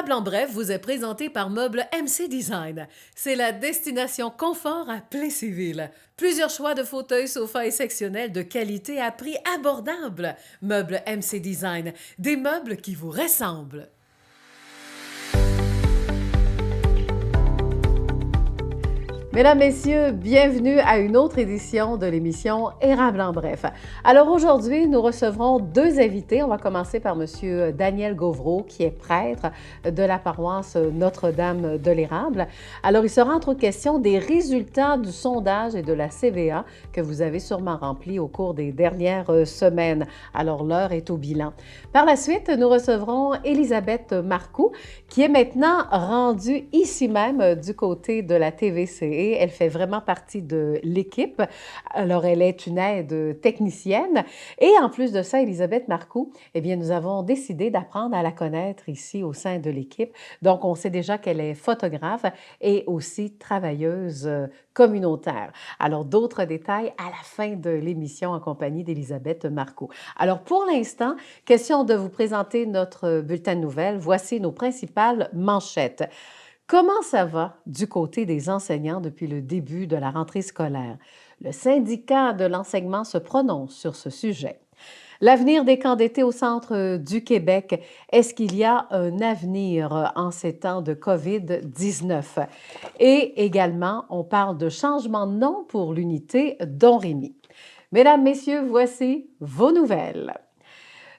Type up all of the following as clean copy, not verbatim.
Érable en bref vous est présenté par Meubles MC Design. C'est la destination confort à Plessisville. Plusieurs choix de fauteuils, sofas et sectionnels de qualité à prix abordable. Meubles MC Design, des meubles qui vous ressemblent. Mesdames, Messieurs, bienvenue à une autre édition de l'émission Érable en bref. Alors aujourd'hui, nous recevrons deux invités. On va commencer par Monsieur Daniel Gauvreau, qui est prêtre de la paroisse Notre-Dame de l'Érable. Alors, il sera entre autres question des résultats du sondage et de la CVA que vous avez sûrement rempli au cours des dernières semaines. Alors, l'heure est au bilan. Par la suite, nous recevrons Élisabeth Marcoux, qui est maintenant rendue ici même du côté de la TVCE. Elle fait vraiment partie de l'équipe. Alors, elle est une aide technicienne. Et en plus de ça, Élisabeth Marcoux, eh bien, nous avons décidé d'apprendre à la connaître ici au sein de l'équipe. Donc, on sait déjà qu'elle est photographe et aussi travailleuse communautaire. Alors, d'autres détails à la fin de l'émission en compagnie d'Élisabeth Marcoux. Alors, pour l'instant, question de vous présenter notre bulletin de nouvelles. Voici nos principales manchettes. Comment ça va du côté des enseignants depuis le début de la rentrée scolaire? Le syndicat de l'enseignement se prononce sur ce sujet. L'avenir des camps d'été au centre du Québec, est-ce qu'il y a un avenir en ces temps de COVID-19? Et également, on parle de changement de nom pour l'unité Don-Rémy. Mesdames, Messieurs, voici vos nouvelles.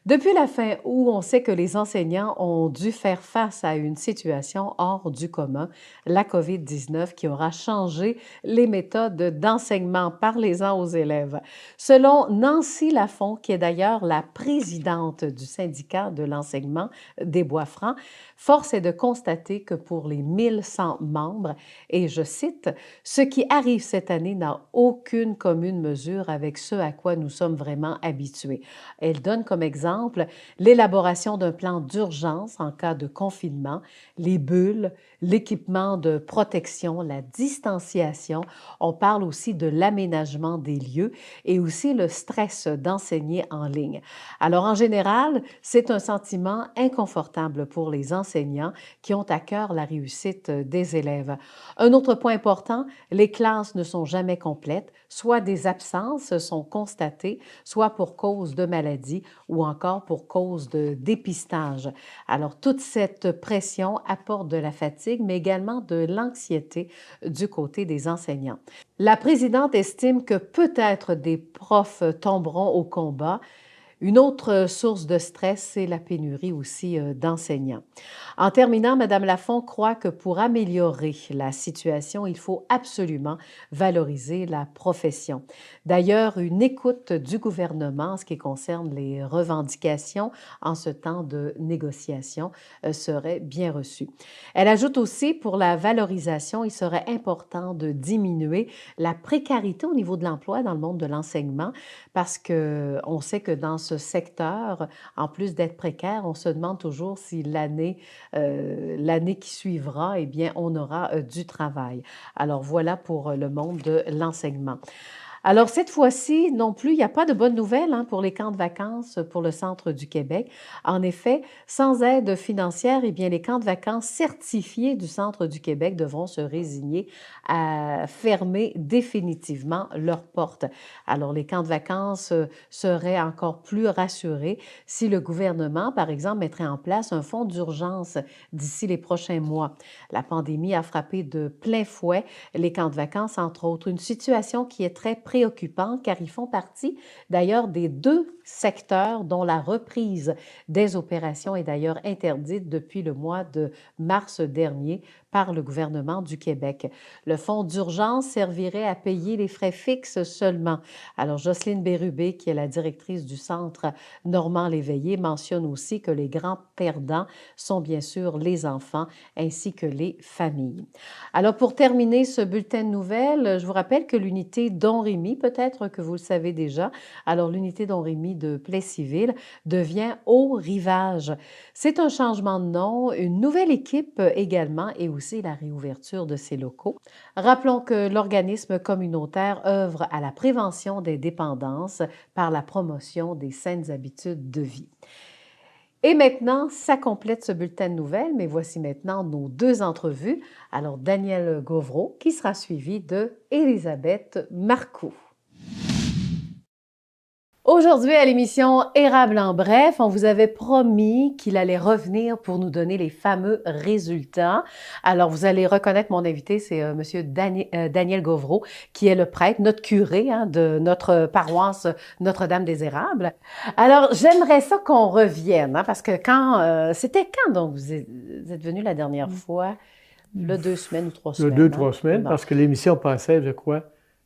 Depuis la fin août, on sait que les enseignants ont dû faire face à une situation hors du commun, la COVID-19, qui aura changé les méthodes d'enseignement. Parlez-en aux élèves. Selon Nancy Lafont, qui est d'ailleurs la présidente du syndicat de l'enseignement des Bois-Francs, force est de constater que pour les 1100 membres, et je cite, « Ce qui arrive cette année n'a aucune commune mesure avec ce à quoi nous sommes vraiment habitués. » Elle donne comme exemple l'élaboration d'un plan d'urgence en cas de confinement, les bulles, l'équipement de protection, la distanciation. On parle aussi de l'aménagement des lieux et aussi le stress d'enseigner en ligne. Alors, en général, c'est un sentiment inconfortable pour les enseignants qui ont à cœur la réussite des élèves. Un autre point important, les classes ne sont jamais complètes, soit des absences sont constatées, soit pour cause de maladie ou encore pour cause de dépistage. Alors, toute cette pression apporte de la fatigue, mais également de l'anxiété du côté des enseignants. La présidente estime que peut-être des profs tomberont au combat. Une autre source de stress, c'est la pénurie aussi d'enseignants. En terminant, Mme Lafont croit que pour améliorer la situation, il faut absolument valoriser la profession. D'ailleurs, une écoute du gouvernement en ce qui concerne les revendications en ce temps de négociation serait bien reçue. Elle ajoute aussi, pour la valorisation, il serait important de diminuer la précarité au niveau de l'emploi dans le monde de l'enseignement parce qu'on sait que dans ce secteur, en plus d'être précaire, on se demande toujours si l'année qui suivra, eh bien, on aura du travail. Alors voilà pour le monde de l'enseignement. Alors, cette fois-ci, non plus, il n'y a pas de bonnes nouvelles pour les camps de vacances pour le centre du Québec. En effet, sans aide financière, eh bien, les camps de vacances certifiés du centre du Québec devront se résigner à fermer définitivement leurs portes. Alors, les camps de vacances seraient encore plus rassurés si le gouvernement, par exemple, mettrait en place un fonds d'urgence d'ici les prochains mois. La pandémie a frappé de plein fouet les camps de vacances, entre autres, une situation qui est très préoccupante car ils font partie d'ailleurs des deux secteurs dont la reprise des opérations est d'ailleurs interdite depuis le mois de mars dernier par le gouvernement du Québec. Le fonds d'urgence servirait à payer les frais fixes seulement. Alors, Jocelyne Bérubé, qui est la directrice du centre Normand-Léveillé, mentionne aussi que les grands perdants sont bien sûr les enfants ainsi que les familles. Alors, pour terminer ce bulletin de nouvelles, je vous rappelle que l'unité Don-Rémy, peut-être que vous le savez déjà, alors l'unité Don-Rémy de Plessisville devient Haut Rivage. C'est un changement de nom, une nouvelle équipe également et aussi la réouverture de ses locaux. Rappelons que l'organisme communautaire œuvre à la prévention des dépendances par la promotion des saines habitudes de vie. Et maintenant, ça complète ce bulletin de nouvelles, mais voici maintenant nos deux entrevues. Alors, Daniel Gauvreau, qui sera suivi de Élisabeth Marcoux. Aujourd'hui, à l'émission Érable en bref, on vous avait promis qu'il allait revenir pour nous donner les fameux résultats. Alors, vous allez reconnaître mon invité, c'est Monsieur Daniel Gauvreau, qui est le prêtre, notre curé de notre paroisse Notre-Dame des Érables. Alors, j'aimerais ça qu'on revienne, parce que c'était quand donc vous êtes venu la dernière fois? Là, 2 semaines ou 3 semaines? 2-3 semaines, parce que l'émission passait, je crois,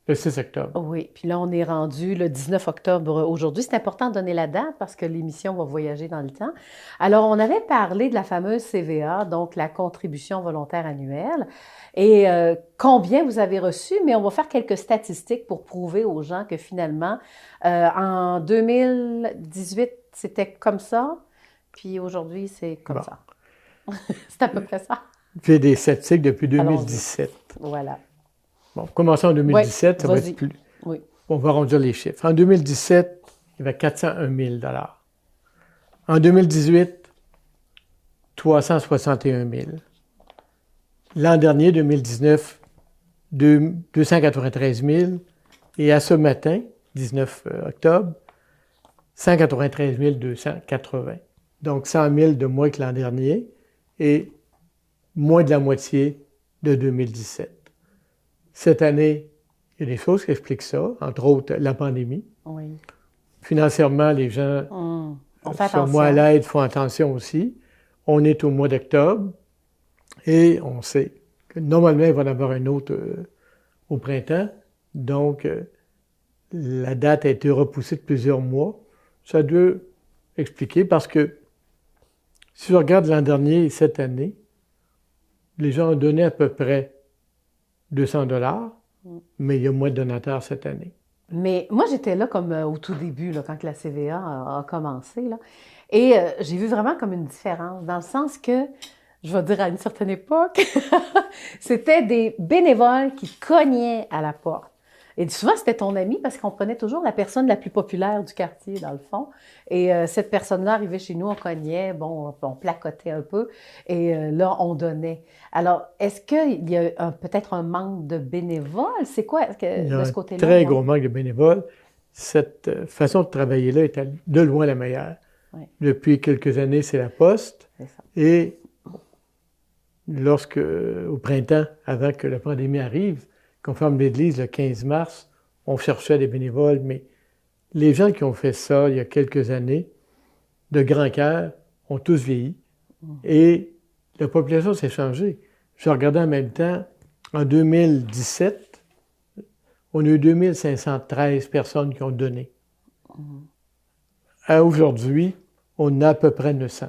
le 6 octobre. Oui, puis là, on est rendu le 19 octobre aujourd'hui. C'est important de donner la date parce que l'émission va voyager dans le temps. Alors, on avait parlé de la fameuse CVA, donc la contribution volontaire annuelle, et combien vous avez reçu, mais on va faire quelques statistiques pour prouver aux gens que finalement, en 2018, c'était comme ça, puis aujourd'hui, c'est comme ça. C'est à peu près ça. J'ai des statistiques depuis 2017. Voilà. Bon, commençons en 2017, ça va être plus... Oui. On va arrondir les chiffres. En 2017, il y avait 401 000 $. En 2018, 361 000 $. L'an dernier, 2019, 293 000 $. Et à ce matin, 19 octobre, 193 280. Donc 100 000 de moins que l'an dernier et moins de la moitié de 2017. Cette année, il y a des choses qui expliquent ça, entre autres la pandémie. Oui. Financièrement, les gens sont moins à l'aide, font attention aussi. On est au mois d'octobre et on sait que normalement, il va y en avoir un autre au printemps. Donc, la date a été repoussée de plusieurs mois. Ça doit expliquer parce que si je regarde l'an dernier et cette année, les gens ont donné à peu près 200 $, mais il y a moins de donateurs cette année. Mais moi, j'étais là comme au tout début, là, quand la CVA a commencé. Là, et j'ai vu vraiment comme une différence, dans le sens que, je vais dire à une certaine époque, c'était des bénévoles qui cognaient à la porte. Et souvent, c'était ton ami parce qu'on prenait toujours la personne la plus populaire du quartier, dans le fond. Et cette personne-là arrivait chez nous, on cognait, bon, on placotait un peu, et là, on donnait. Alors, est-ce qu'il y a peut-être un manque de bénévoles? C'est quoi de ce côté-là? Il y a un très gros manque de bénévoles. Cette façon de travailler-là est de loin la meilleure. Oui. Depuis quelques années, c'est la Poste. C'est ça. Et au printemps, avant que la pandémie arrive, qu'on ferme l'église le 15 mars, on cherchait des bénévoles, mais les gens qui ont fait ça il y a quelques années, de grand cœur, ont tous vieilli. Et la population s'est changée. Je regardais en même temps, en 2017, on a eu 2513 personnes qui ont donné. À aujourd'hui, on a à peu près 900.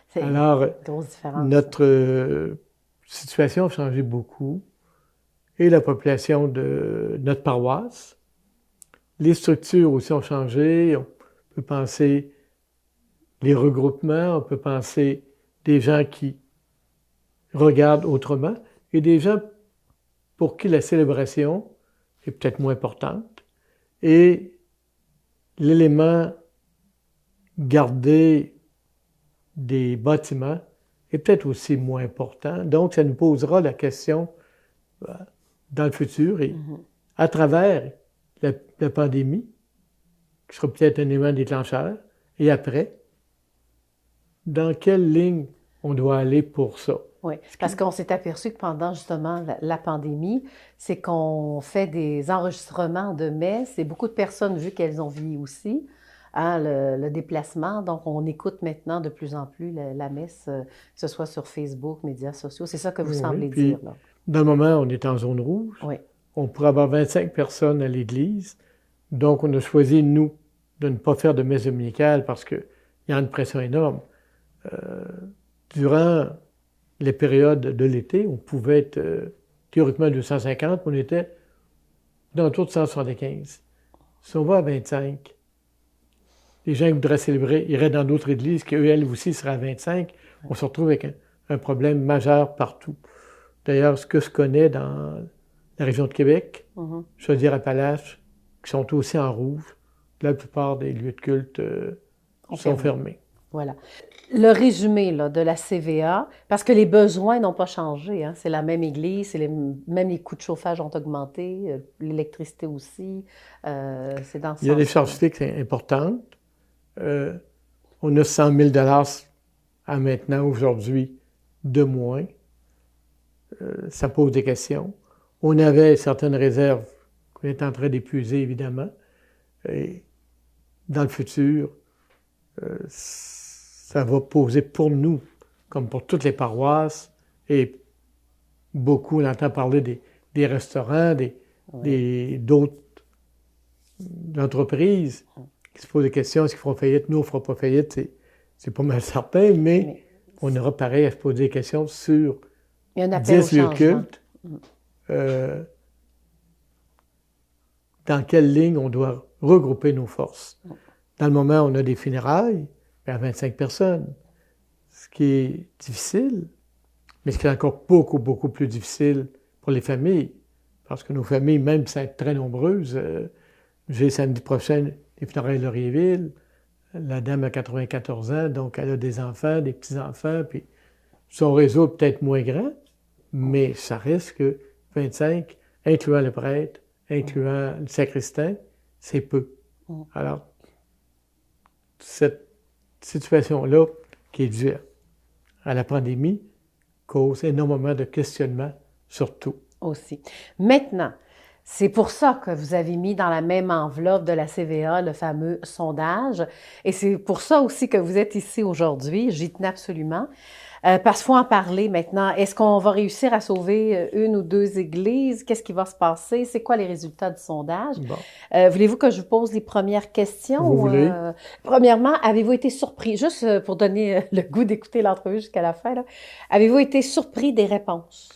C'est Alors, une grosse différence. Notre situation a changé beaucoup. Et la population de notre paroisse. Les structures aussi ont changé. On peut penser les regroupements, on peut penser des gens qui regardent autrement et des gens pour qui la célébration est peut-être moins importante. Et l'élément garder des bâtiments est peut-être aussi moins important. Donc, ça nous posera la question dans le futur et à travers la pandémie, qui sera peut-être un élément déclencheur, et après, dans quelle ligne on doit aller pour ça? Oui, parce qu'on s'est aperçu que pendant justement la pandémie, c'est qu'on fait des enregistrements de messes et beaucoup de personnes, vu qu'elles ont vieilli aussi, le déplacement, donc on écoute maintenant de plus en plus la messe, que ce soit sur Facebook, médias sociaux. C'est ça que vous semblez dire, là. Dans le moment, on est en zone rouge. Oui. On pourrait avoir 25 personnes à l'église. Donc, on a choisi, nous, de ne pas faire de messe dominicale parce qu'il y a une pression énorme. Durant les périodes de l'été, on pouvait être théoriquement 250, mais on était dans autour de 175. Si on va à 25, les gens qui voudraient célébrer iraient dans d'autres églises, qu'elles aussi seraient à 25. On se retrouve avec un problème majeur partout. D'ailleurs, ce que je connais dans la région de Québec, Chaudière-Appalaches, qui sont aussi en rouge, la plupart des lieux de culte sont fermés. Voilà. Le résumé là, de la CVA, parce que les besoins n'ont pas changé, hein. C'est la même église, même les coûts de chauffage ont augmenté, l'électricité aussi, c'est dans ce Il y a des sens-là. charges fixes importantes. On a 100 000 à maintenant, aujourd'hui, de moins. Ça pose des questions. On avait certaines réserves qu'on est en train d'épuiser, évidemment. Et dans le futur, ça va poser pour nous, comme pour toutes les paroisses, et beaucoup, on entend parler des restaurants, d'autres entreprises qui se posent des questions, est-ce qu'ils feront faillite? Nous, on ne fera pas faillite, c'est pas mal certain, mais on aura pareil à se poser des questions sur 10 lieux cultes. Dans quelle ligne on doit regrouper nos forces. Dans le moment où on a des funérailles, à 25 personnes, ce qui est difficile, mais ce qui est encore beaucoup, beaucoup plus difficile pour les familles, parce que nos familles, même sans être très nombreuses, j'ai samedi prochain les funérailles de Laurierville, la dame a 94 ans, donc elle a des enfants, des petits-enfants, puis son réseau est peut-être moins grand, mais ça reste que 25, incluant le prêtre, incluant le sacristain, c'est peu. Alors, cette situation-là, qui est due à la pandémie, cause énormément de questionnements sur tout. Aussi. Maintenant, c'est pour ça que vous avez mis dans la même enveloppe de la CVA le fameux sondage. Et c'est pour ça aussi que vous êtes ici aujourd'hui. J'y tenais absolument. Parce qu'il faut en parler maintenant. Est-ce qu'on va réussir à sauver une ou deux églises? Qu'est-ce qui va se passer? C'est quoi les résultats du sondage? Bon. Voulez-vous que je vous pose les premières questions? Vous voulez? Premièrement, avez-vous été surpris, juste pour donner le goût d'écouter l'entrevue jusqu'à la fin, là, avez-vous été surpris des réponses?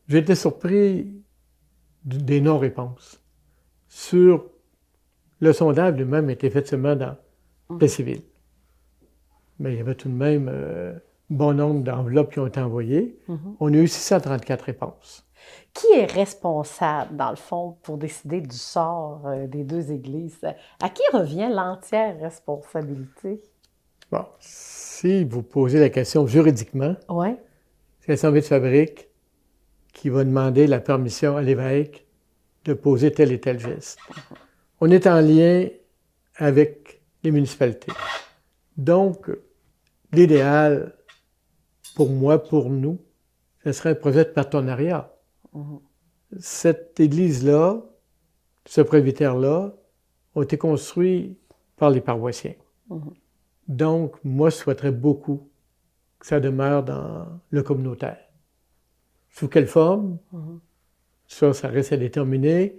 J'ai été surpris des non-réponses. Sur le sondage lui-même a été fait seulement dans le civil. Mais il y avait tout de même bon nombre d'enveloppes qui ont été envoyées. On a eu 634 réponses. Qui est responsable, dans le fond, pour décider du sort des deux églises? À qui revient l'entière responsabilité? Bon, si vous posez la question juridiquement, c'est l'Assemblée de fabrique qui va demander la permission à l'évêque de poser tel et tel geste. On est en lien avec les municipalités. Donc, l'idéal, pour moi, pour nous, ce serait un projet de partenariat. Cette église-là, ce presbytère-là, ont été construits par les paroissiens. Donc, moi, je souhaiterais beaucoup que ça demeure dans le communautaire. Sous quelle forme? Ça reste à déterminer.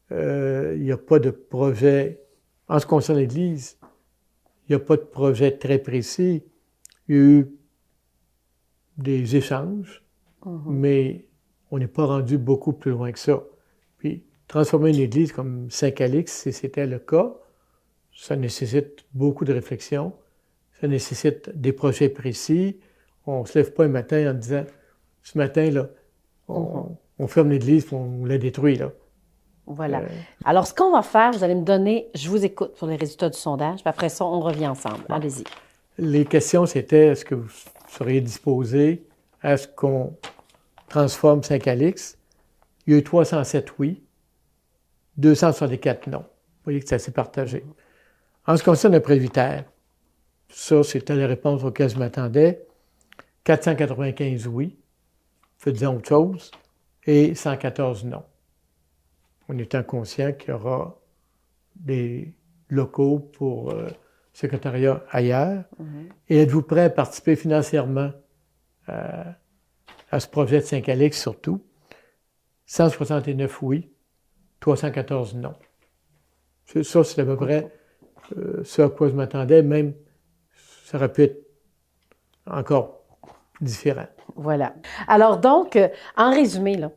Il n'y a pas de projet, en ce qui concerne l'Église, il n'y a pas de projet très précis. Il y a eu des échanges, mais on n'est pas rendu beaucoup plus loin que ça. Puis, transformer une église comme Saint-Calix, si c'était le cas, ça nécessite beaucoup de réflexion, ça nécessite des projets précis. On ne se lève pas un matin en disant, ce matin, là, on ferme l'église et on la détruit, là. Voilà. Alors, ce qu'on va faire, vous allez me donner, je vous écoute pour les résultats du sondage, puis après ça, on revient ensemble. Allez-y. Les questions, c'était, est-ce que vous seriez disposé à ce qu'on transforme Saint-Calix? Il y a eu 307 oui, 264 non. Vous voyez que c'est assez partagé. En ce qui concerne le presbytère, ça, c'était la réponse auxquelles je m'attendais. 495 oui, faisant autre chose, et 114 non. On étant conscient qu'il y aura des locaux pour secrétariat ailleurs. Et êtes-vous prêt à participer financièrement à ce projet de Saint-Calix surtout? 169 oui, 314 non. Ça, c'est à peu près ce à quoi je m'attendais, même ça aurait pu être encore différent. Voilà. Alors donc, en résumé, là,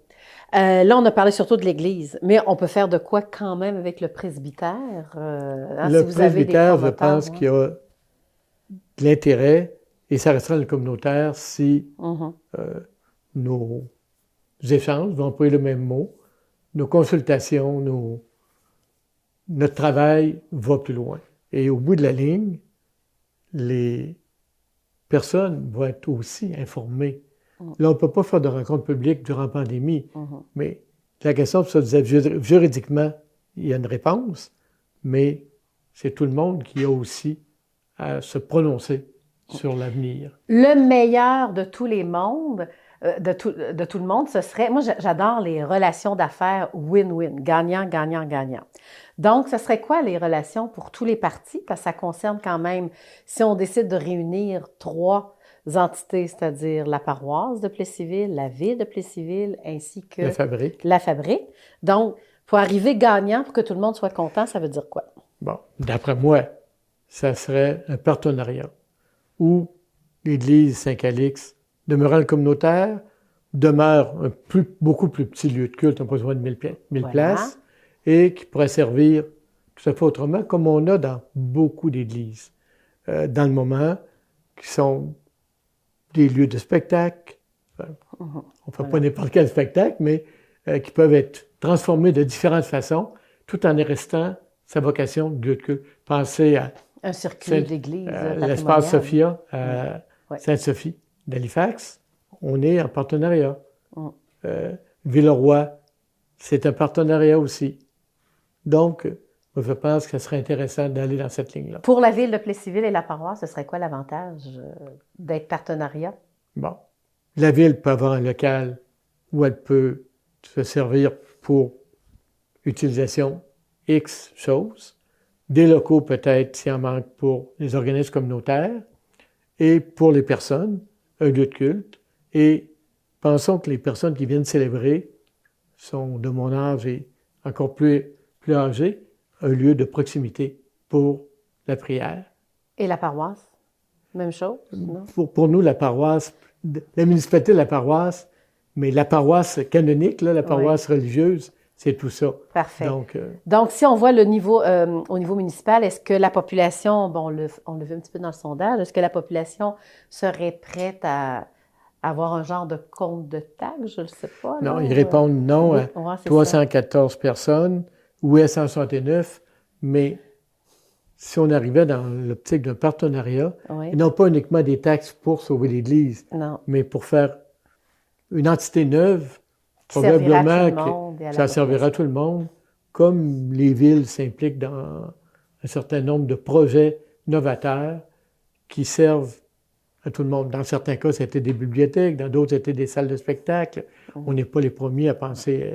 on a parlé surtout de l'Église, mais on peut faire de quoi quand même avec le presbytère? Le presbytère, je pense qu'il y a de l'intérêt, et ça restera le communautaire si nos échanges, je vais employer le même mot, nos consultations, notre travail va plus loin. Et au bout de la ligne, les personnes vont être aussi informées. Là, on ne peut pas faire de rencontres publiques durant la pandémie, mais la question, ça disait, juridiquement, il y a une réponse, mais c'est tout le monde qui a aussi à se prononcer sur l'avenir. Le meilleur de tous les mondes, de tout le monde, ce serait... Moi, j'adore les relations d'affaires win-win, gagnant, gagnant, gagnant. Donc, ce serait quoi les relations pour tous les partis? Parce que ça concerne quand même, si on décide de réunir 3 entités, c'est-à-dire la paroisse de Plessisville, la ville de Plessisville, ainsi que la fabrique. Donc, pour arriver gagnant, pour que tout le monde soit content, ça veut dire quoi? Bon, d'après moi, ça serait un partenariat où l'Église Saint-Calix, demeurant le communautaire, demeure beaucoup plus petit lieu de culte, on n'a pas besoin de 1000 places, et qui pourrait servir tout à fait autrement, comme on a dans beaucoup d'églises dans le moment, qui sont des lieux de spectacle. On ne fait pas n'importe quel spectacle, mais qui peuvent être transformés de différentes façons, tout en restant sa vocation de lieu de culte. Pensez à un circuit d'église, l'espace Sophia à Sainte-Sophie d'Halifax. On est en partenariat. Villeroy, c'est un partenariat aussi. Donc, je pense que ce serait intéressant d'aller dans cette ligne-là. Pour la ville de Plessisville et la paroisse, ce serait quoi l'avantage d'être partenariat? Bon. La ville peut avoir un local où elle peut se servir pour utilisation X choses. Des locaux peut-être s'il en manque pour les organismes communautaires et pour les personnes, un lieu de culte. Et pensons que les personnes qui viennent célébrer sont de mon âge et encore plus âgées, un lieu de proximité pour la prière. Et la paroisse? Même chose? Non? Pour nous, la paroisse, la municipalité de la paroisse, mais la paroisse canonique, là, la paroisse religieuse, c'est tout ça. Parfait. Donc, si on voit le niveau, au niveau municipal, est-ce que la population, bon, on le vu un petit peu dans le sondage, est-ce que la population serait prête à avoir un genre de compte de taxes? Je ne sais pas. Non, ils répondent non à 314 personnes ou à 169, mais si on arrivait dans l'optique d'un partenariat, et non pas uniquement des taxes pour sauver l'Église, mais pour faire une entité neuve, probablement que ça servira à tout le monde, comme les villes s'impliquent dans un certain nombre de projets novateurs qui servent à tout le monde. Dans certains cas, c'était des bibliothèques, dans d'autres, c'était des salles de spectacle. On n'est pas les premiers à penser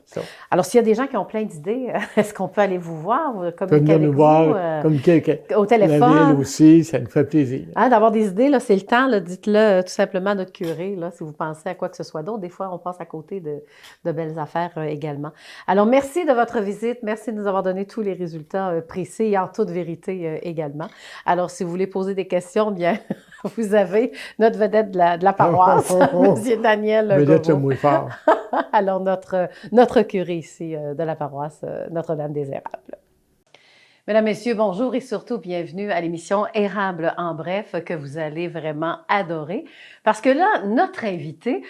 ça. Alors, s'il y a des gens qui ont plein d'idées, est-ce qu'on peut aller vous voir, communiquer avec nous voir, au téléphone? La ville aussi, ça nous fait plaisir. D'avoir des idées, là, c'est le temps. Là, dites-le tout simplement à notre curé, là, si vous pensez à quoi que ce soit d'autre. Des fois, on passe à côté de belles affaires également. Alors, merci de votre visite. Merci de nous avoir donné tous les résultats précis et en toute vérité également. Alors, si vous voulez poser des questions, bien... Vous avez notre vedette de la paroisse, M. Daniel Govreau. Alors, notre curé ici de la paroisse Notre-Dame-des-Érables. Mesdames, Messieurs, bonjour et surtout bienvenue à l'émission Érables en bref que vous allez vraiment adorer. Parce que là, notre invitée,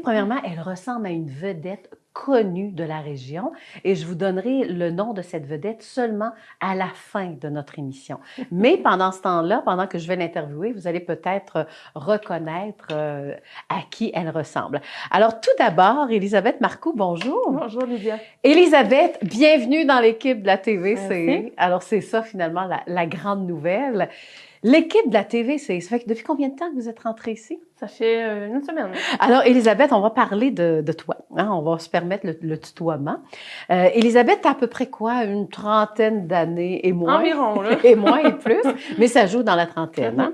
premièrement, elle ressemble à une vedette connue de la région et je vous donnerai le nom de cette vedette seulement à la fin de notre émission. Mais pendant ce temps-là, pendant que je vais l'interviewer, vous allez peut-être reconnaître à qui elle ressemble. Alors tout d'abord, Élisabeth Marcoux, bonjour. Bonjour Lydia. Élisabeth, bienvenue dans l'équipe de la TVC. Alors c'est ça finalement la grande nouvelle. L'équipe de la TVC, ça fait depuis combien de temps que vous êtes rentrée ici? Ça fait une semaine. Alors, Élisabeth, on va parler de toi. Hein? On va se permettre le tutoiement. Élisabeth, t'as à peu près quoi? Une trentaine d'années et moins? Environ, là. Et moins et plus, mais ça joue dans la trentaine. Hein?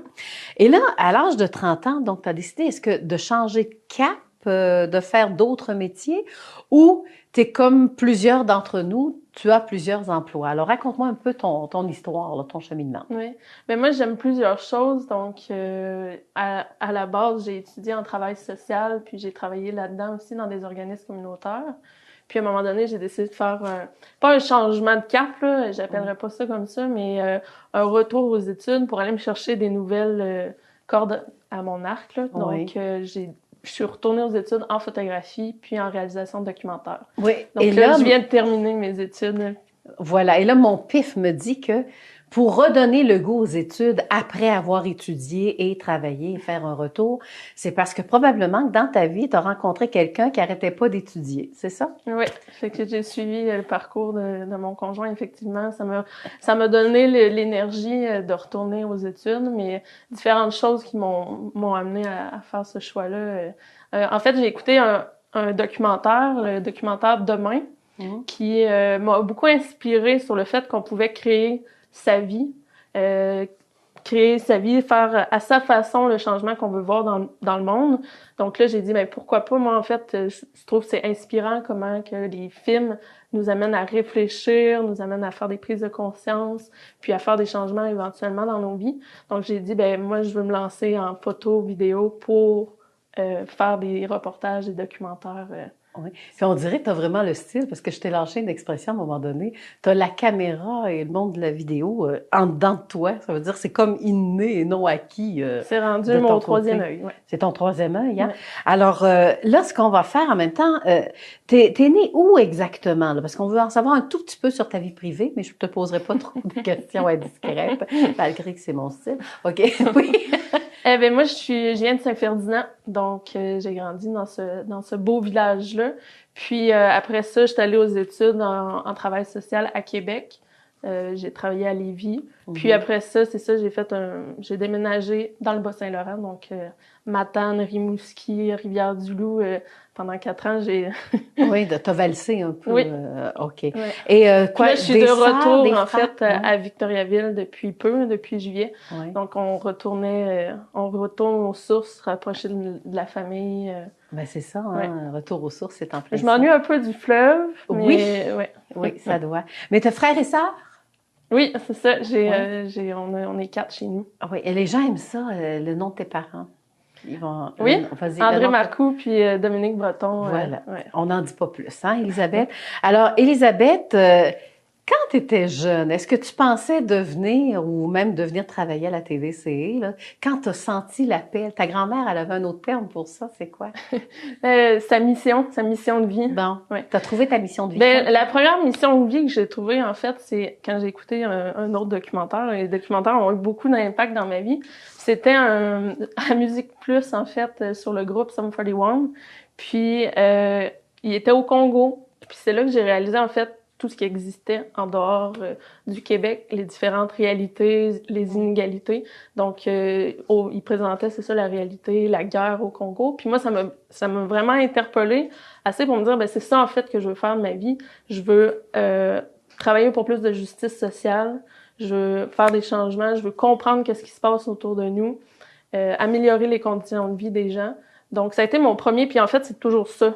Et là, à l'âge de 30 ans, donc, tu as décidé, est-ce que de changer de cap, de faire d'autres métiers, ou tu es comme plusieurs d'entre nous, tu as plusieurs emplois. Alors, raconte-moi un peu ton histoire, là, ton cheminement. Oui. Mais moi, j'aime plusieurs choses. Donc, à la base, j'ai étudié en travail social, puis j'ai travaillé là-dedans aussi dans des organismes communautaires. Puis, à un moment donné, j'ai décidé de faire, pas un changement de cap, là, j'appellerais pas ça comme ça, mais un retour aux études pour aller me chercher des nouvelles cordes à mon arc. Là. Donc, je suis retournée aux études en photographie puis en réalisation de documentaire. Oui. Donc là, je viens de terminer mes études. Voilà. Et là, mon pif me dit que pour redonner le goût aux études après avoir étudié et travaillé et faire un retour, c'est parce que probablement que dans ta vie, tu as rencontré quelqu'un qui arrêtait pas d'étudier, c'est ça? Oui, fait que j'ai suivi le parcours de mon conjoint, effectivement. Ça m'a donné l'énergie de retourner aux études, mais différentes choses qui m'ont amené à faire ce choix-là. En fait, j'ai écouté un documentaire, le documentaire Demain, qui m'a beaucoup inspiré sur le fait qu'on pouvait créer sa vie, faire à sa façon le changement qu'on veut voir dans le monde. Donc là, j'ai dit, pourquoi pas? Moi, en fait, je trouve que c'est inspirant comment que les films nous amènent à réfléchir, nous amènent à faire des prises de conscience, puis à faire des changements éventuellement dans nos vies. Donc j'ai dit, moi, je veux me lancer en photo, vidéo pour faire des reportages, des documentaires. Oui. Puis on dirait que tu as vraiment le style, parce que je t'ai lâché une expression à un moment donné. Tu as la caméra et le monde de la vidéo en dedans de toi. Ça veut dire que c'est comme inné et non acquis. C'est rendu mon troisième œil. Ouais. C'est ton troisième œil, hein? Ouais. Alors là, ce qu'on va faire en même temps, t'es né où exactement? Là? Parce qu'on veut en savoir un tout petit peu sur ta vie privée, mais je ne te poserai pas trop de questions indiscrètes, malgré que c'est mon style. OK, oui. Moi, je viens de Saint-Ferdinand, donc j'ai grandi dans ce beau village-là. Puis après ça, je suis allée aux études en travail social à Québec. J'ai travaillé à Lévis. Puis après ça, c'est ça, j'ai déménagé dans le Bas-Saint-Laurent, donc Matane, Rimouski, Rivière-du-Loup. Pendant 4 ans, Oui, t'as valsé un peu. Oui. OK. Ouais. Et quoi, là, je suis de retour, en fait, ouais. à Victoriaville depuis juillet. Ouais. Donc, on retourne aux sources, rapprocher de la famille. C'est ça, hein? Retour aux sources, c'est en plein. Je m'ennuie un peu du fleuve, mais oui. ouais. Oui, ça doit. Mais t'as frères et sœurs? Oui, c'est ça. On est 4 chez nous. Oui, et les gens aiment ça, le nom de tes parents. Ils vont, oui, André Marcoux puis Dominique Breton. Voilà, on n'en dit pas plus, hein, Élisabeth? Alors, Élisabeth, quand tu étais jeune, est-ce que tu pensais devenir ou même devenir travailler à la TVCE? Là? Quand tu as senti l'appel, ta grand-mère, elle avait un autre terme pour ça, c'est quoi? Sa mission de vie. Bon, tu as trouvé ta mission de vie? La première mission de vie que j'ai trouvée, en fait, c'est quand j'ai écouté un autre documentaire. Les documentaires ont eu beaucoup d'impact dans ma vie. C'était à Musique Plus, en fait, sur le groupe Sum 41. Puis, il était au Congo. Puis c'est là que j'ai réalisé, en fait, tout ce qui existait en dehors du Québec, les différentes réalités, les inégalités. Donc, il présentait, c'est ça, la réalité, la guerre au Congo. Puis moi, ça m'a vraiment interpellée assez pour me dire, c'est ça, en fait, que je veux faire de ma vie. Je veux travailler pour plus de justice sociale. Je veux faire des changements. Je veux comprendre qu'est-ce qui se passe autour de nous. Améliorer les conditions de vie des gens. Donc, ça a été mon premier. Puis en fait, c'est toujours ça.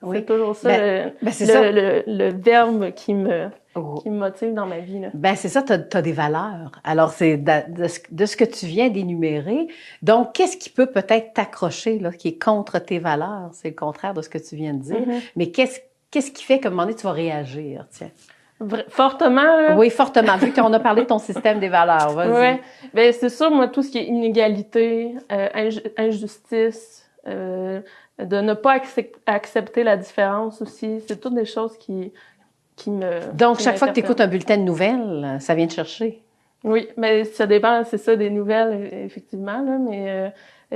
Oui. C'est toujours ça, le verbe qui me motive dans ma vie. Là. C'est ça, t'as des valeurs. Alors, c'est de ce que tu viens d'énumérer. Donc, qu'est-ce qui peut peut-être t'accrocher, là, qui est contre tes valeurs? C'est le contraire de ce que tu viens de dire. Mais qu'est-ce qui fait qu'à un moment donné, tu vas réagir, tiens? Fortement, là. Oui, fortement, vu qu'on a parlé de ton système des valeurs. Vas-y. Oui, c'est sûr, moi, tout ce qui est inégalité, injustice, de ne pas accepter la différence aussi, c'est toutes des choses qui me... Donc, chaque fois que tu écoutes un bulletin de nouvelles, ça vient te chercher? Oui, mais ça dépend, c'est ça, des nouvelles, effectivement, là, mais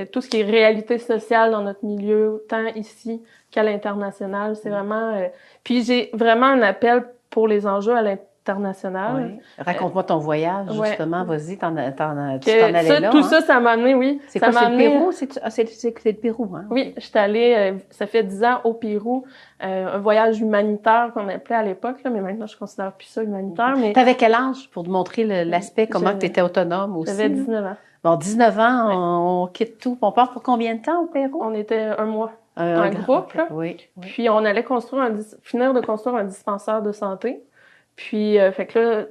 tout ce qui est réalité sociale dans notre milieu, tant ici qu'à l'international, c'est vraiment... Puis j'ai vraiment un appel pour les enjeux à l'international. Oui. Raconte-moi ton voyage, justement. Vas-y, tu t'en allais là. Tout ça, ça m'a amené, oui. C'est quoi, c'est le Pérou? C'est le Pérou, hein? Oui, j'étais allée, ça fait 10 ans au Pérou, un voyage humanitaire qu'on appelait à l'époque, là, mais maintenant, je considère plus ça humanitaire. Mais... T'avais quel âge pour te montrer l'aspect, comment tu étais autonome aussi? J'avais 19 ans. Bon, 19 ans, on quitte tout. On part pour combien de temps au Pérou? On était un mois. Un groupe, là. Oui. Puis on allait finir de construire un dispensaire de santé. Puis, fait que là,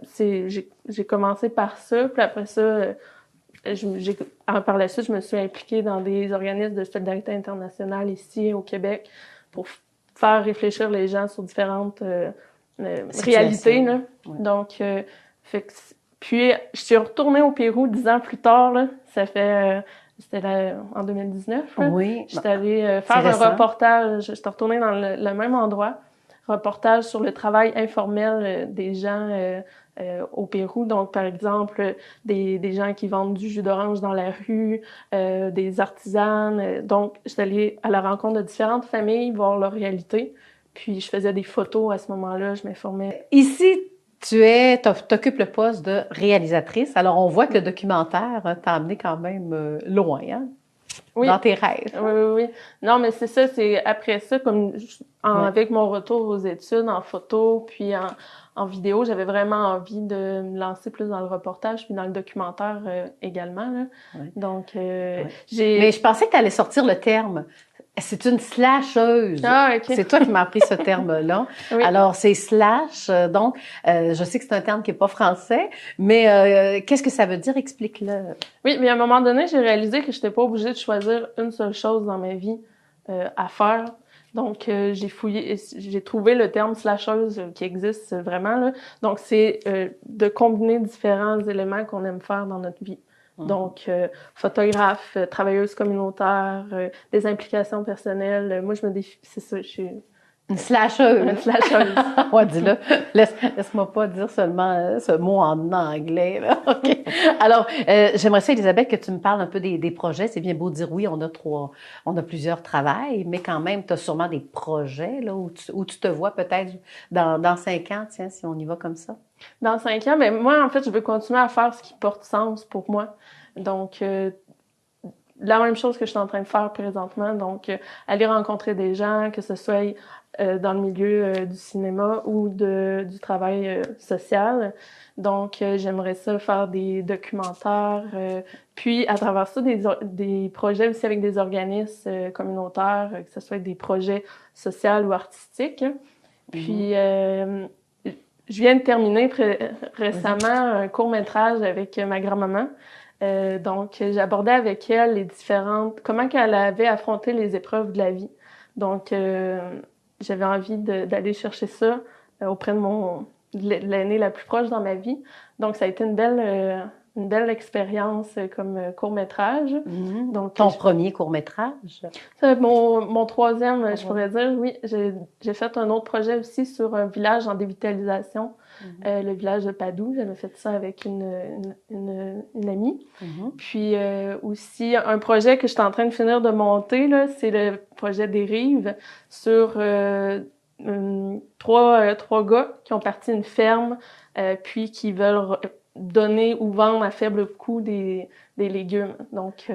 j'ai commencé par ça. Puis après ça, par la suite, je me suis impliquée dans des organismes de solidarité internationale ici au Québec pour faire réfléchir les gens sur différentes réalités, là. Ouais. Donc, puis je suis retournée au Pérou 10 ans plus tard, là. Ça fait... C'était en 2019. Là. Oui. J'étais allée faire un reportage. J'étais retournée dans le même endroit, reportages sur le travail informel des gens au Pérou. Donc, par exemple, des gens qui vendent du jus d'orange dans la rue, des artisanes. Donc, j'étais allée à la rencontre de différentes familles, voir leur réalité. Puis, je faisais des photos à ce moment-là, je m'informais. Ici, tu occupes le poste de réalisatrice. Alors, on voit que le documentaire t'a amené quand même loin, hein? Oui. Dans tes rêves. Oui. Non, mais c'est ça, c'est après ça, avec mon retour aux études en photo, puis en vidéo, j'avais vraiment envie de me lancer plus dans le reportage, puis dans le documentaire également, là. Ouais. Donc, Mais je pensais que tu allais sortir le terme. C'est une slasheuse. Ah, OK. C'est toi qui m'as appris ce terme-là. Oui. Alors, c'est slash. Donc, je sais que c'est un terme qui n'est pas français, mais qu'est-ce que ça veut dire? Explique-le. Oui, mais à un moment donné, j'ai réalisé que je n'étais pas obligée de choisir une seule chose dans ma vie à faire. Donc, j'ai fouillé, j'ai trouvé le terme slasheuse qui existe vraiment, là. Donc, c'est de combiner différents éléments qu'on aime faire dans notre vie. Donc, photographe, travailleuse communautaire, des implications personnelles. Moi, je me définis, c'est ça, je suis... Une slasheuse. Une slasheuse. Ouais, dis-le. Laisse-moi pas dire seulement ce mot en anglais, là. OK. Alors, j'aimerais ça, Elisabeth, que tu me parles un peu des projets. C'est bien beau de dire oui, on a plusieurs travails, mais quand même, tu as sûrement des projets, là, où tu te vois peut-être dans 5 ans, tiens, si on y va comme ça. Dans 5 ans, mais moi, en fait, je veux continuer à faire ce qui porte sens pour moi. Donc, la même chose que je suis en train de faire présentement. Donc, aller rencontrer des gens, que ce soit dans le milieu du cinéma ou du travail social. Donc, j'aimerais ça faire des documentaires, puis à travers ça, des projets aussi avec des organismes communautaires, que ce soit des projets sociaux ou artistiques. Puis, je viens de terminer récemment un court-métrage avec ma grand-maman. Donc, j'abordais avec elle comment qu'elle avait affronté les épreuves de la vie. Donc, j'avais envie d'aller chercher ça auprès de l'aînée la plus proche dans ma vie. Donc, ça a été une belle expérience comme court-métrage. Donc, ton premier court-métrage? Mon troisième, je pourrais dire, oui. J'ai fait un autre projet aussi sur un village en dévitalisation, le village de Padoue. J'avais fait ça avec une amie. Puis aussi, un projet que je suis en train de finir de monter, là, c'est le projet des Rives sur trois gars qui ont parti une ferme puis qui veulent donner ou vendre à faible coût des légumes. Donc,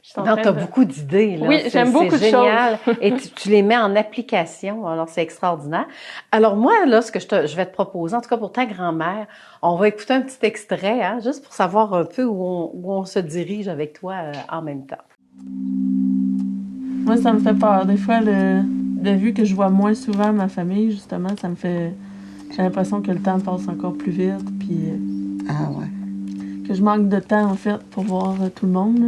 tu as beaucoup d'idées, là. Oui, j'aime beaucoup de génial. choses. Et tu les mets en application, alors c'est extraordinaire. Alors moi, là, ce que je vais te proposer, en tout cas pour ta grand-mère, on va écouter un petit extrait, hein, juste pour savoir un peu où on se dirige avec toi en même temps. Moi, ça me fait peur. Des fois, vu que je vois moins souvent ma famille, justement, ça me fait... J'ai l'impression que le temps passe encore plus vite, puis... Ah ouais. Que je manque de temps, en fait, pour voir tout le monde, là.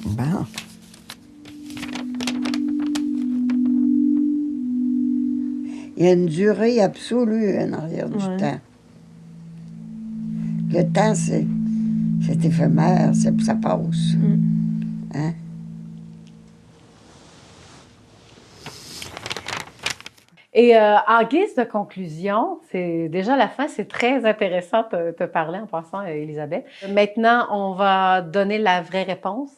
Bon. Il y a une durée absolue en arrière du temps. Le temps, c'est éphémère, ça passe. Hein? Et en guise de conclusion, c'est déjà la fin, c'est très intéressant de te parler en passant, Elisabeth. Maintenant, on va donner la vraie réponse.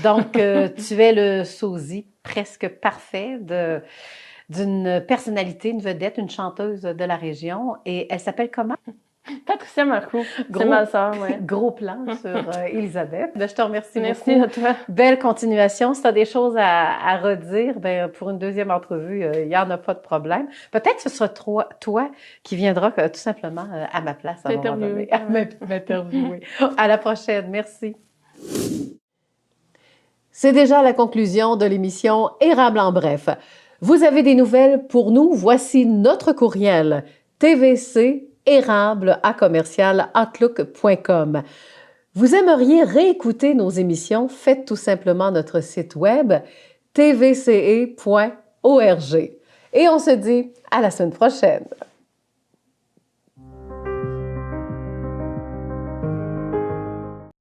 Donc, tu es le sosie presque parfait d'une personnalité, une vedette, une chanteuse de la région. Et elle s'appelle comment? Patricia Marcoux, c'est ma sœur, oui. Gros plan sur Elisabeth. Je te remercie beaucoup. Merci à toi. Belle continuation. Si tu as des choses à redire, pour une deuxième entrevue, il n'y en a pas de problème. Peut-être que ce sera toi qui viendras tout simplement à ma place à m'interviewer. À la prochaine. Merci. C'est déjà la conclusion de l'émission Érable en bref. Vous avez des nouvelles pour nous? Voici notre courriel tvcérable@outlook.com. Vous aimeriez réécouter nos émissions? Faites tout simplement notre site web tvce.org. Et on se dit à la semaine prochaine.